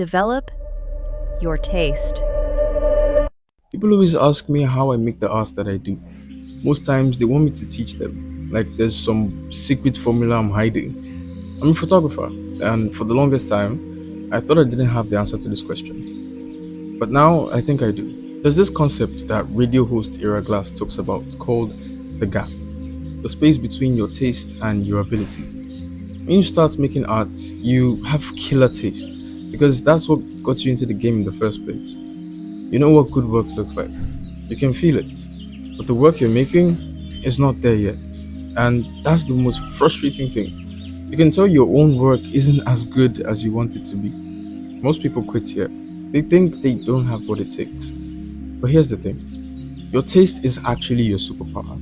Develop your taste. People always ask me how I make the art that I do. Most times they want me to teach them, like there's some secret formula I'm hiding. I'm a photographer, and for the longest time, I thought I didn't have the answer to this question. But now I think I do. There's this concept that radio host Ira Glass talks about called the gap, the space between your taste and your ability. When you start making art, you have killer taste because that's what got you into the game in the first place. You know what good work looks like. You can feel it. But the work you're making is not there yet. And that's the most frustrating thing. You can tell your own work isn't as good as you want it to be. Most people quit here. They think they don't have what it takes. But here's the thing. Your taste is actually your superpower.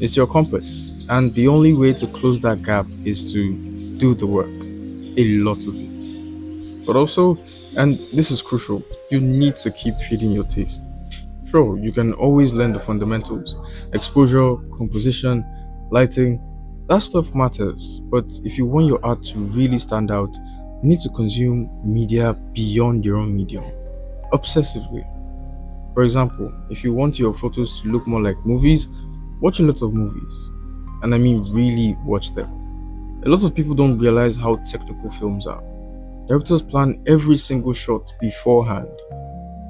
It's your compass. And the only way to close that gap is to do the work. A lot of it. But also, and this is crucial, you need to keep feeding your taste. Sure, you can always learn the fundamentals: exposure, composition, lighting. That stuff matters, but if you want your art to really stand out, you need to consume media beyond your own medium, obsessively. For example, if you want your photos to look more like movies, watch a lot of movies. And I mean, really watch them. A lot of people don't realize how technical films are. Directors plan every single shot beforehand.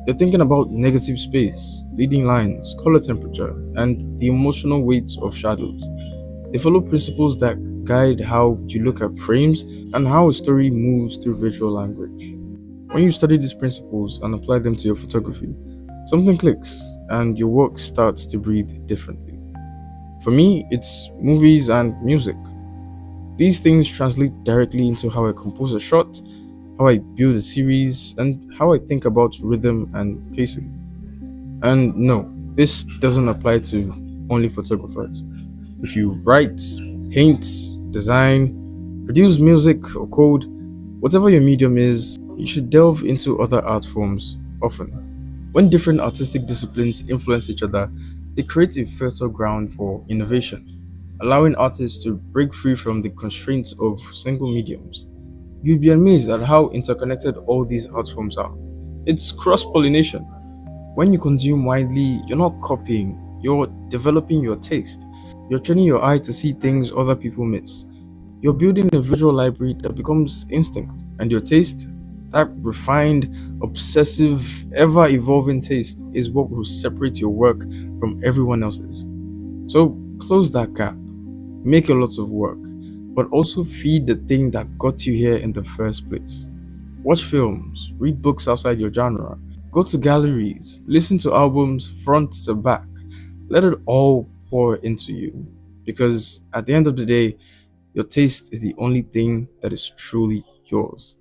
They're thinking about negative space, leading lines, color temperature, and the emotional weight of shadows. They follow principles that guide how you look at frames and how a story moves through visual language. When you study these principles and apply them to your photography, something clicks and your work starts to breathe differently. For me, it's movies and music. These things translate directly into how I compose a shot, how I build a series, and how I think about rhythm and pacing. And no, this doesn't apply to only photographers. If you write, paint, design, produce music or code, whatever your medium is, you should delve into other art forms often. When different artistic disciplines influence each other, they create a fertile ground for innovation, allowing artists to break free from the constraints of single mediums. You'll be amazed at how interconnected all these art forms are. It's cross pollination. When you consume widely, you're not copying, you're developing your taste. You're training your eye to see things other people miss. You're building a visual library that becomes instinct, and your taste, that refined, obsessive, ever evolving taste, is what will separate your work from everyone else's. So close that gap, make a lot of work, but also feed the thing that got you here in the first place. Watch films, read books outside your genre, go to galleries, listen to albums front to back. Let it all pour into you. Because at the end of the day, your taste is the only thing that is truly yours.